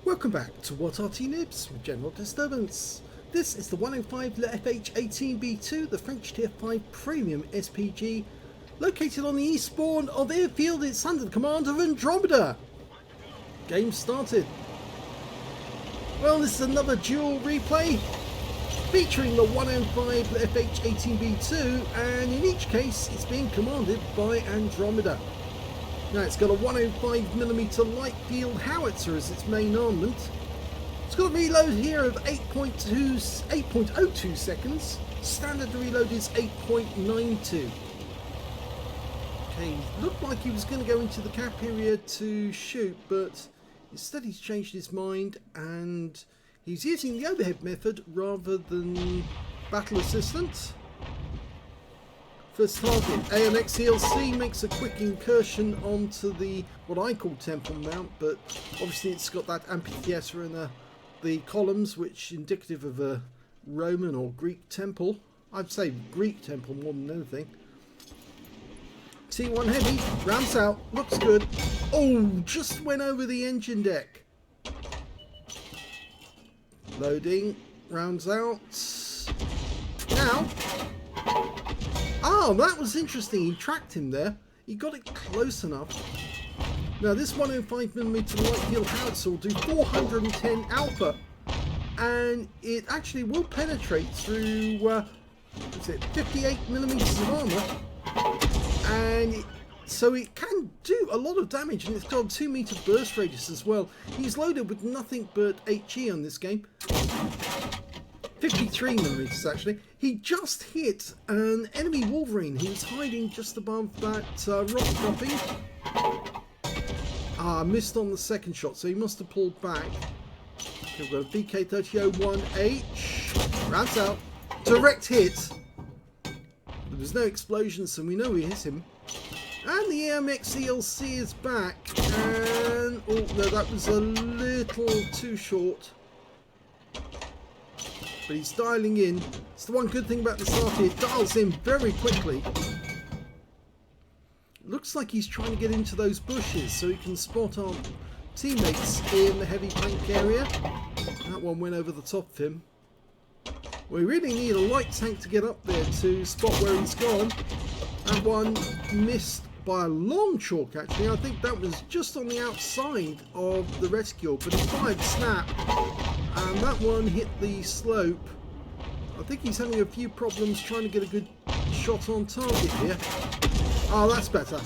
Welcome back to What RT Nibs with General Disturbance. This is the 105 FH-18B2, the French Tier 5 Premium SPG, located on the east spawn of Airfield. It's under the command of Andromeda. Game started. Well, this is another dual replay featuring the 105 FH-18B2, and in each case it's being commanded by Andromeda. Now it's got a 105mm light field howitzer as its main armament. It's got a reload here of 8.02 seconds. Standard reload is 8.92. Okay, looked like he was going to go into the cap area to shoot, but instead he's changed his mind and he's using the overhead method rather than battle assistant. First target, AMX ELC makes a quick incursion onto the, what I call temple mount, but obviously it's got that amphitheatre and the columns, which indicative of a Roman or Greek temple. I'd say Greek temple more than anything. T1 heavy, ramps out, looks good. Oh, just went over the engine deck. Loading, rounds out. Now, oh, that was interesting. He tracked him there. He got it close enough. Now, this 105mm light field howitzer will do 410 alpha, and it actually will penetrate through, what's it, 58mm of armor, and so it can do a lot of damage, and it's got a 2-meter burst radius as well. He's loaded with nothing but HE on this game. 53mm actually. He just hit an enemy Wolverine. He was hiding just above that rock dropping. Missed on the second shot, so he must have pulled back. Okay, we've got a VK30-1H. Rounds out. Direct hit. There was no explosion, so we know we hit him. And the AMX ELC is back. And oh no, that was a little too short. But he's dialing in. It's the one good thing about this RT, it dials in very quickly. Looks like he's trying to get into those bushes so he can spot our teammates in the heavy tank area. That one went over the top of him. We really need a light tank to get up there to spot where he's gone. That one missed by a long chalk actually. I think that was just on the outside of the rescue, but he fired snap. And that one hit the slope. I think he's having a few problems trying to get a good shot on target here. Oh, that's better.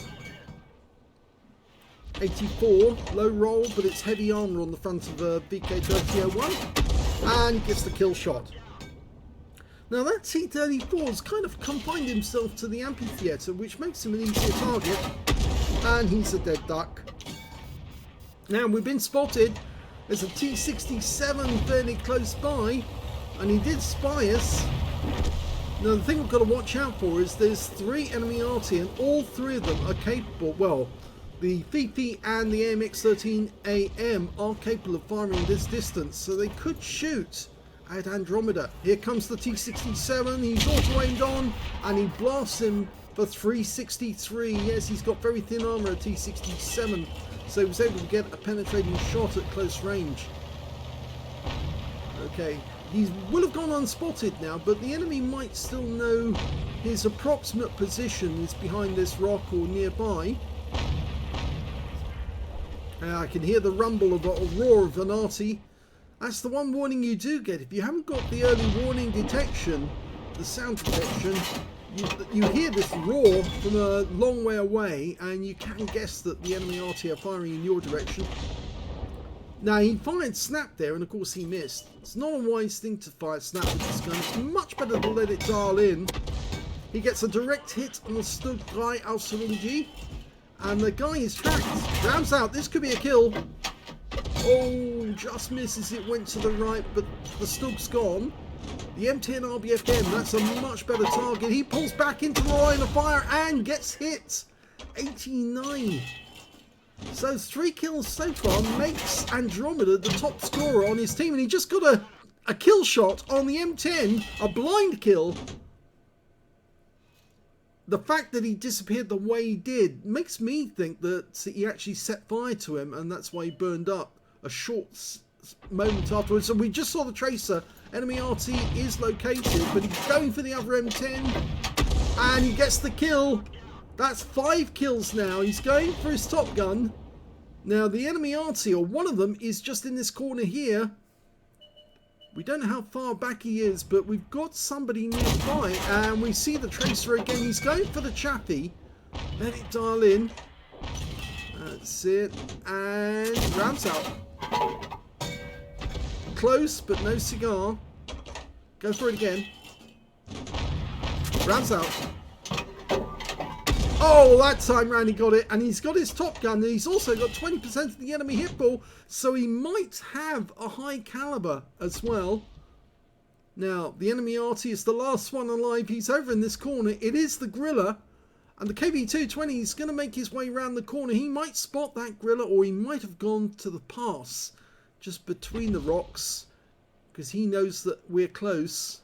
84, low roll, but it's heavy armour on the front of a VK30-1. And gets the kill shot. Now that T-34's kind of confined himself to the amphitheatre, which makes him an easier target. And he's a dead duck. Now we've been spotted. There's a T-67 fairly close by, and he did spy us. Now the thing we've got to watch out for is there's 3 enemy RT, and all 3 of them are capable, well, the Fifi and the AMX-13AM are capable of firing this distance, so they could shoot at Andromeda. Here comes the T-67, he's auto-aimed on, and he blasts him for 363. Yes, he's got very thin armour, a T-67. So he was able to get a penetrating shot at close range. Okay, he will have gone unspotted now, but the enemy might still know his approximate position is behind this rock or nearby. I can hear the rumble of a roar of an RT. That's the one warning you do get. If you haven't got the early warning detection, the sound detection, you hear this roar from a long way away, and you can guess that the enemy RT are firing in your direction. Now he fired snap there, and of course he missed. It's not a wise thing to fire snap with this gun. It's much better to let it dial in. He gets a direct hit on the Stug 3 Auseringi, and the guy is tracked. Rams out. This could be a kill. Oh, just misses. It went to the right, but the Stug's gone. The M10 RBFM, that's a much better target. He pulls back into the line of fire and gets hit. 89. So 3 kills so far makes Andromeda the top scorer on his team. And he just got a kill shot on the M10, a blind kill. The fact that he disappeared the way he did makes me think that he actually set fire to him, and that's why he burned up. A short moment afterwards. And we just saw the tracer. Enemy RT is located, but he's going for the other M10. And he gets the kill. That's 5 kills now. He's going for his top gun. Now, the enemy RT, or one of them, is just in this corner here. We don't know how far back he is, but we've got somebody nearby. And we see the tracer again. He's going for the Chaffee. Let it dial in. That's it. And rounds out. Close, but no cigar. Go for it again. Rounds out. Oh, that time round he got it, and he's got his top gun, and he's also got 20% of the enemy hit pool, so he might have a high caliber as well. Now, the enemy RT is the last one alive. He's over in this corner. It is the Griller, and the KV-220 is going to make his way around the corner. He might spot that Griller, or he might have gone to the pass just between the rocks, because he knows that we're close.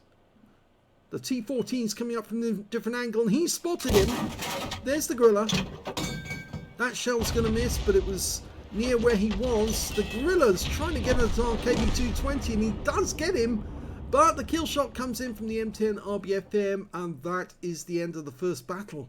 The T-14 is coming up from a different angle, and he spotted him. There's the Griller. That shell's going to miss, but it was near where he was. The Griller's trying to get at our KV-220, and he does get him. But the kill shot comes in from the M10 RBFM, and that is the end of the first battle.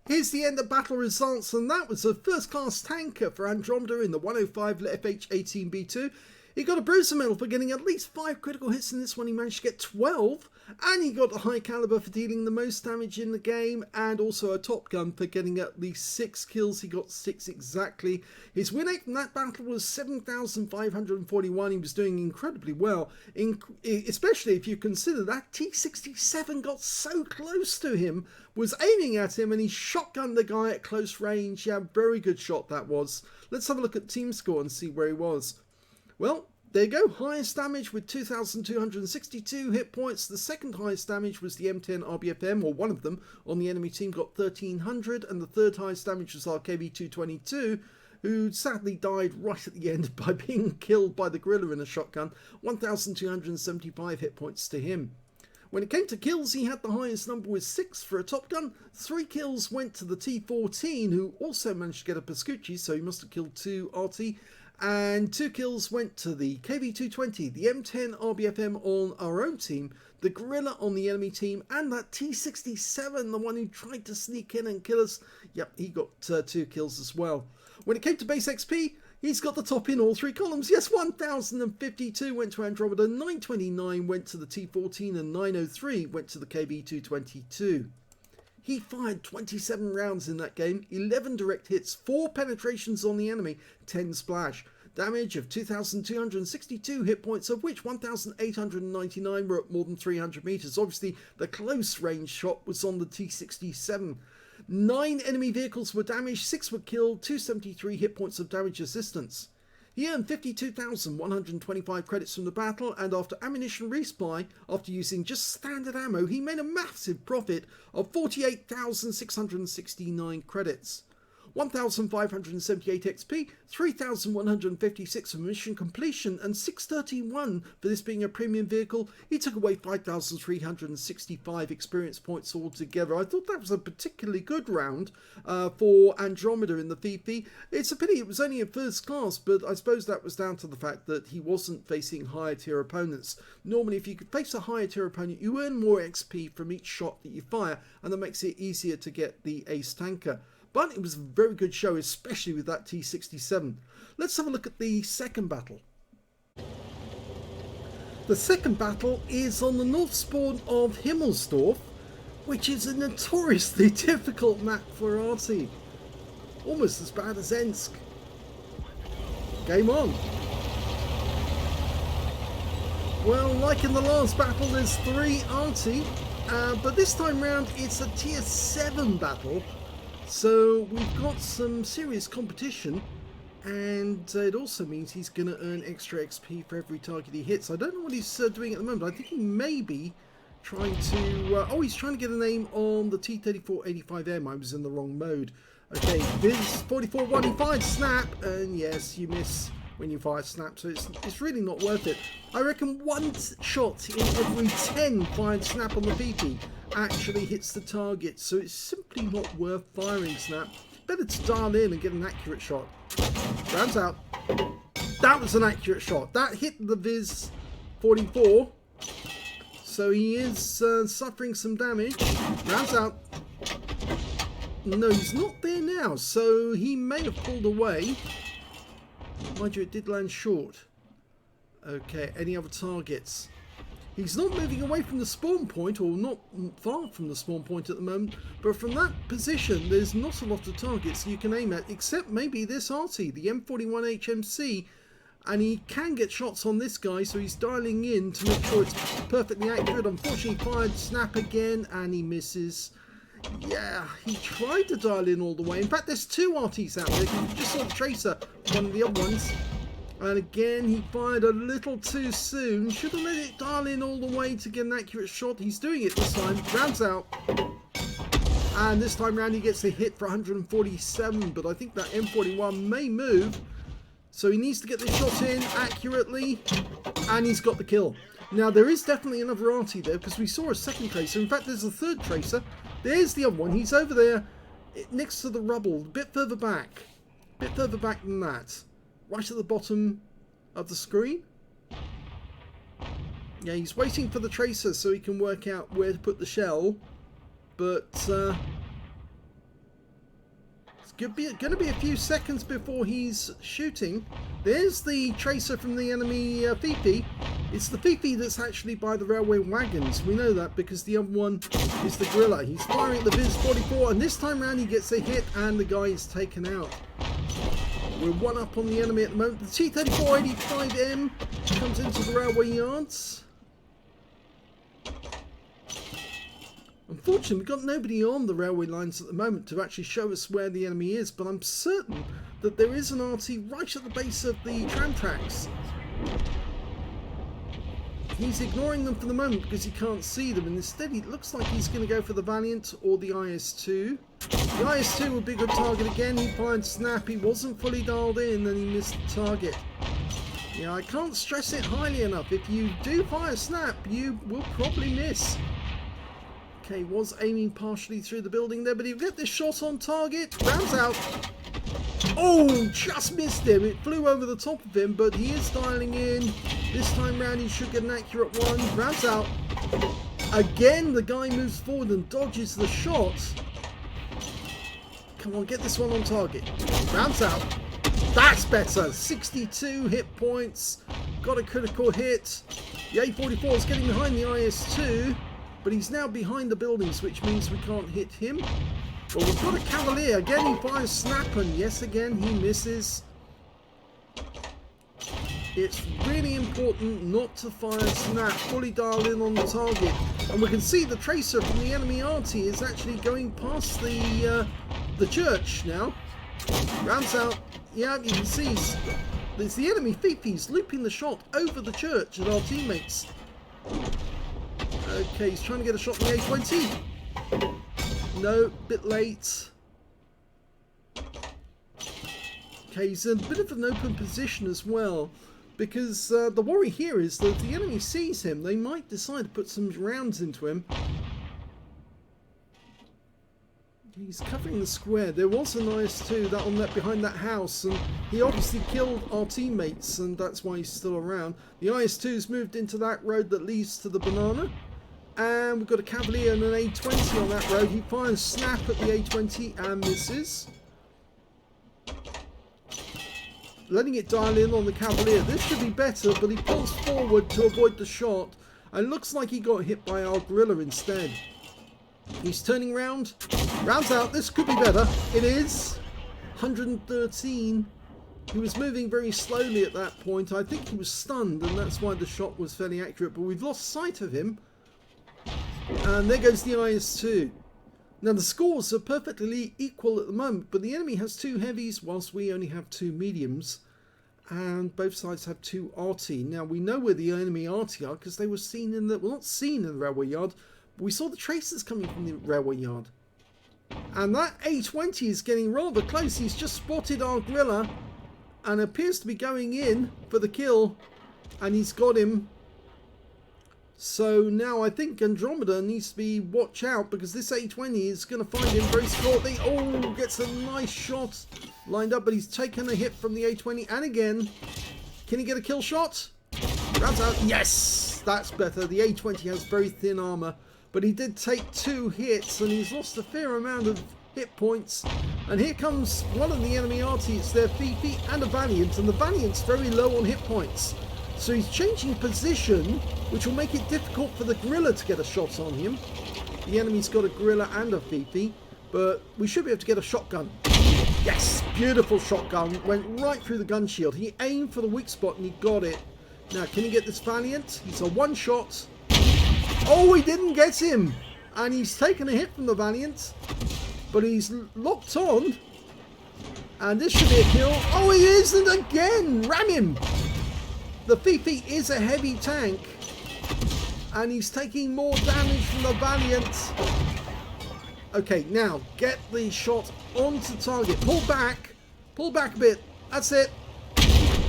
Here's the end of battle results, and that was a first-class tanker for Andromeda in the 105 FH-18B2. He got a Bruiser medal for getting at least 5 critical hits in this one. He managed to get 12. And he got a high caliber for dealing the most damage in the game. And also a top gun for getting at least 6 kills. He got 6 exactly. His win rate from that battle was 7,541. He was doing incredibly well. Especially if you consider that T-67 got so close to him. Was aiming at him and he shotgunned the guy at close range. Yeah, very good shot that was. Let's have a look at team score and see where he was. Well, there you go. Highest damage with 2,262 hit points. The second highest damage was the M10 RBFM, or one of them, on the enemy team, got 1,300. And the third highest damage was our KV-222, who sadly died right at the end by being killed by the Griller in a shotgun. 1,275 hit points to him. When it came to kills, he had the highest number with 6 for a top gun. 3 kills went to the T-14, who also managed to get a Pascucci, so he must have killed 2 RT. And 2 kills went to the KV-220, the M10 RBFM on our own team, the Griller on the enemy team, and that T-67, the one who tried to sneak in and kill us. Yep, he got 2 kills as well. When it came to base XP, he's got the top in all 3 columns. Yes, 1,052 went to Andromeda, 929 went to the T-14, and 903 went to the KV-222. He fired 27 rounds in that game, 11 direct hits, 4 penetrations on the enemy, 10 splash. Damage of 2,262 hit points, of which 1,899 were at more than 300 meters. Obviously, the close range shot was on the T-67. 9 enemy vehicles were damaged, 6 were killed, 273 hit points of damage assistance. He earned 52,125 credits from the battle, and after ammunition resupply, after using just standard ammo, he made a massive profit of 48,669 credits. 1,578 XP, 3,156 for mission completion, and 631 for this being a premium vehicle. He took away 5,365 experience points altogether. I thought that was a particularly good round for Andromeda in the Fifi. It's a pity it was only in first class, but I suppose that was down to the fact that he wasn't facing higher tier opponents. Normally, if you could face a higher tier opponent, you earn more XP from each shot that you fire, and that makes it easier to get the ace tanker. But it was a very good show, especially with that T-67. Let's have a look at the second battle. The second battle is on the north spawn of Himmelsdorf, which is a notoriously difficult map for RT. Almost as bad as Ensk. Game on. Well, like in the last battle, there's 3 RT, but this time round it's a tier 7 battle. So we've got some serious competition, and it also means he's going to earn extra XP for every target he hits. I don't know what he's doing at the moment. I think he may be trying to... he's trying to get a name on the T-3485M. I was in the wrong mode. Okay, Viz 44-1, he fired snap, and yes, you miss when you fire snap, so it's really not worth it. I reckon 1 shot in every 10 fired snap on the PP actually hits the target, so it's simply not worth firing snap. better to dial in and get an accurate shot. Rounds out. That was an accurate shot. That hit the Viz 44. So he is suffering some damage. Rounds out. No, he's not there now. So he may have pulled away. Mind you, it did land short. Okay, any other targets? He's not moving away from the spawn point, or not far from the spawn point at the moment, but from that position there's not a lot of targets you can aim at, except maybe this arty, the M41 HMC, and he can get shots on this guy, so he's dialing in to make sure it's perfectly accurate. Unfortunately, fired snap again, and he misses. Yeah, he tried to dial in all the way. In fact, there's two RTs out there. You just saw the tracer, one of the other ones. And again, he fired a little too soon. Should have let it dial in all the way to get an accurate shot. He's doing it this time. Rounds out. And this time round, he gets a hit for 147. But I think that M41 may move. So he needs to get this shot in accurately. And he's got the kill. Now, there is definitely another arty there, because we saw a second tracer. In fact, there's a third tracer. There's the other one. He's over there next to the rubble. A bit further back. A bit further back than that. Right at the bottom of the screen. Yeah, he's waiting for the tracer so he can work out where to put the shell. But it's going to be a few seconds before he's shooting. There's the tracer from the enemy Fifi. It's the Fifi that's actually by the railway wagons. We know that because the other one is the Gorilla. He's firing at the Viz 44, and this time round he gets a hit and the guy is taken out. We're one up on the enemy at the moment. The T-34-85M comes into the railway yards. Unfortunately, we've got nobody on the railway lines at the moment to actually show us where the enemy is, but I'm certain that there is an RT right at the base of the tram tracks. He's ignoring them for the moment because he can't see them, and instead it looks like he's going to go for the Valiant or the IS-2. The IS-2 would be a good target again. He fired snap. He wasn't fully dialed in and he missed the target. Yeah, I can't stress it highly enough. If you do fire snap, you will probably miss. Okay, was aiming partially through the building there, but he'll get this shot on target. Rounds out. Oh, just missed him. It flew over the top of him, but he is dialing in. This time round he should get an accurate one. Rounds out. Again, the guy moves forward and dodges the shot. Come on, get this one on target. Rounds out. That's better. 62 hit points. Got a critical hit. The A44 is getting behind the IS-2, but he's now behind the buildings, which means we can't hit him. Well, we've got a Cavalier. Again, he fires snap, and yes, again, he misses. It's really important not to fire snap, fully dial in on the target. And we can see the tracer from the enemy RT is actually going past the church now. Rounds out. Yeah, you can see there's the enemy Fifi's looping the shot over the church at our teammates. Okay, he's trying to get a shot on the A20. No, bit late. Okay, he's in a bit of an open position as well, because the worry here is that if the enemy sees him, they might decide to put some rounds into him. He's covering the square. There was an IS-2 that on that behind that house, and he obviously killed our teammates, and that's why he's still around. The IS-2's moved into that road that leads to the banana. And we've got a Cavalier and an A20 on that road. He fires snap at the A20 and misses. Letting it dial in on the Cavalier. This should be better, but he pulls forward to avoid the shot. And looks like he got hit by our Gorilla instead. He's turning round. Rounds out. This could be better. It is. 113. He was moving very slowly at that point. I think he was stunned, and that's why the shot was fairly accurate. But we've lost sight of him. And there goes the IS-2. Now the scores are perfectly equal at the moment, but the enemy has 2 heavies whilst we only have 2 mediums. And both sides have 2 RT. Now we know where the enemy RT are because they were seen in the, well, not seen in the railway yard, but we saw the tracers coming from the railway yard. And that A20 is getting rather close. He's just spotted our Gorilla and appears to be going in for the kill. And he's got him. So now I think Andromeda needs to be watch out, because this A20 is going to find him very shortly. Oh, gets a nice shot lined up, but he's taken a hit from the A20. And again, can he get a kill shot? Rounds out. Yes, that's better. The A20 has very thin armor, but he did take 2 hits and he's lost a fair amount of hit points. And here comes one of the enemy arties. It's their Fifi and a Valiant, and the Valiant's very low on hit points. So he's changing position, which will make it difficult for the Gorilla to get a shot on him. The enemy's got a Gorilla and a Fifi, but we should be able to get a shotgun. Yes, beautiful shotgun. Went right through the gun shield. He aimed for the weak spot and he got it. Now, can he get this Valiant? He's a one shot. Oh, he didn't get him. And he's taken a hit from the Valiant, but he's locked on. And this should be a kill. Oh, he isn't again. Ram him. The Fifi is a heavy tank, and he's taking more damage from the Valiant. Okay, now get the shot onto target. Pull back a bit. That's it.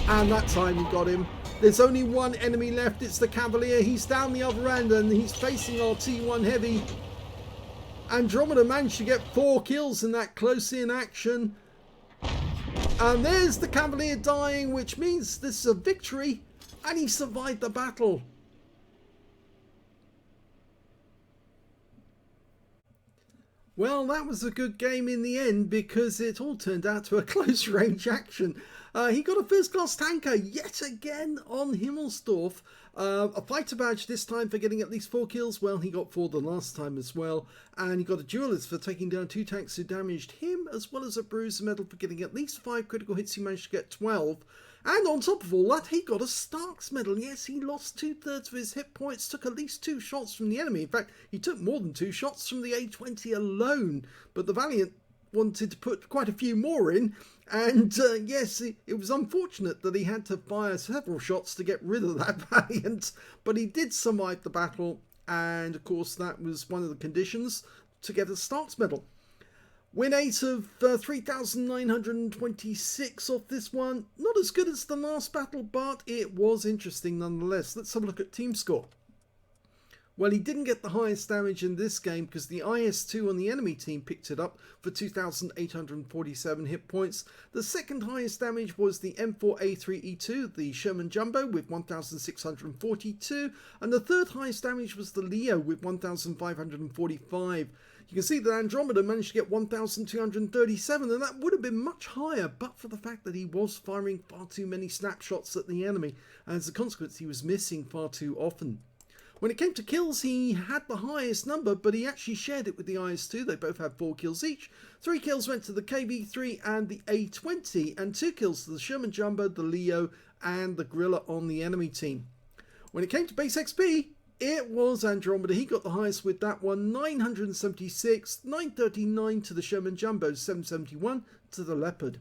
And that time he got him. There's only one enemy left. It's the Cavalier. He's down the other end, and he's facing our T1 Heavy. Andromeda managed to get 4 kills in that close-in action. And there's the Cavalier dying, which means this is a victory, and he survived the battle. Well, that was a good game in the end, because it all turned out to a close-range action. He got a first-class tanker yet again on Himmelsdorf. A fighter badge this time for getting at least 4 kills. Well, he got 4 the last time as well. And he got a duelist for taking down 2 tanks who damaged him, as well as a bruiser medal for getting at least 5 critical hits. He managed to get 12. And on top of all that, he got a Stark's medal. Yes, he lost 2/3 of his hit points, took at least 2 shots from the enemy. In fact, he took more than 2 shots from the A20 alone. But the Valiant wanted to put quite a few more in. And yes, it was unfortunate that he had to fire several shots to get rid of that Valiant. But he did survive the battle. And of course, that was one of the conditions to get a Stark's medal. Win 8 of 3,926 off this one. Not as good as the last battle, but it was interesting nonetheless. Let's have a look at team score. Well, he didn't get the highest damage in this game because the IS-2 on the enemy team picked it up for 2,847 hit points. The second highest damage was the M4A3E2, the Sherman Jumbo, with 1,642. And the third highest damage was the Leo with 1,545. You can see that Andromeda managed to get 1,237, and that would have been much higher, but for the fact that he was firing far too many snapshots at the enemy. And as a consequence, he was missing far too often. When it came to kills, he had the highest number, but he actually shared it with the IS-2. They both had 4 kills each. 3 kills went to the KV-3 and the A20, and 2 kills to the Sherman Jumbo, the Leo, and the Gorilla on the enemy team. When it came to base XP, it was Andromeda. He got the highest with that one, 976, 939 to the Sherman Jumbo, 771 to the Leopard.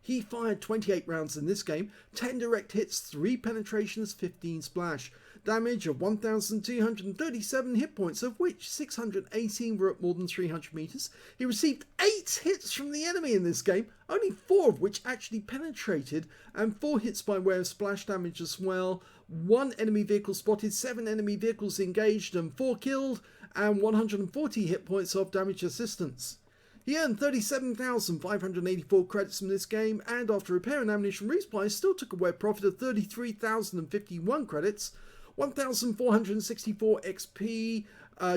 He fired 28 rounds in this game, 10 direct hits, 3 penetrations, 15 splash. Damage of 1,237 hit points, of which 618 were at more than 300 meters. He received 8 hits from the enemy in this game, only 4 of which actually penetrated, and 4 hits by way of splash damage as well. 1 enemy vehicle spotted, 7 enemy vehicles engaged, and 4 killed, and 140 hit points of damage assistance. He earned 37,584 credits from this game, and after repair and ammunition resupply, still took away a profit of 33,051 credits, 1,464 XP,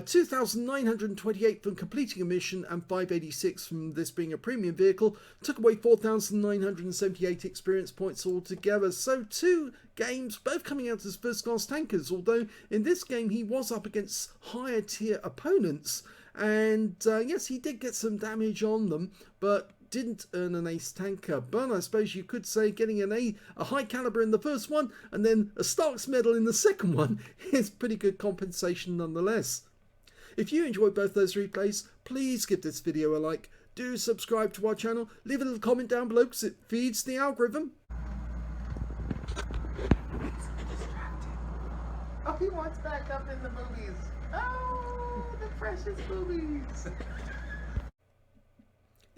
2,928 from completing a mission, and 586 from this being a premium vehicle. Took away 4,978 experience points altogether. So 2 games, both coming out as first class tankers, although in this game he was up against higher tier opponents. And yes, he did get some damage on them, but didn't earn an ace tanker. But I suppose you could say getting a high caliber in the first one and then a Stark's medal in the second one is pretty good compensation nonetheless. If you enjoyed both those replays, please give this video a like. Do subscribe to our channel. Leave a little comment down below because it feeds the algorithm. Oh, he wants back up in the movies. Oh, the precious movies.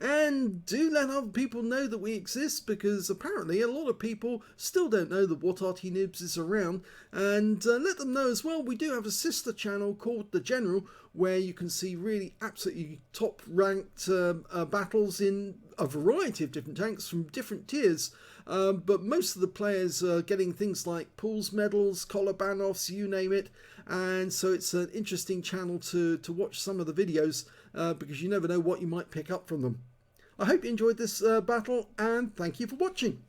And do let other people know that we exist, because apparently a lot of people still don't know that What Arty Nibs is around. And let them know as well, we do have a sister channel called The General, where you can see really absolutely top ranked battles in a variety of different tanks from different tiers. But most of the players are getting things like pools medals, Kolobanovs, you name it. And so it's an interesting channel to watch some of the videos, because you never know what you might pick up from them. I hope you enjoyed this battle, and thank you for watching.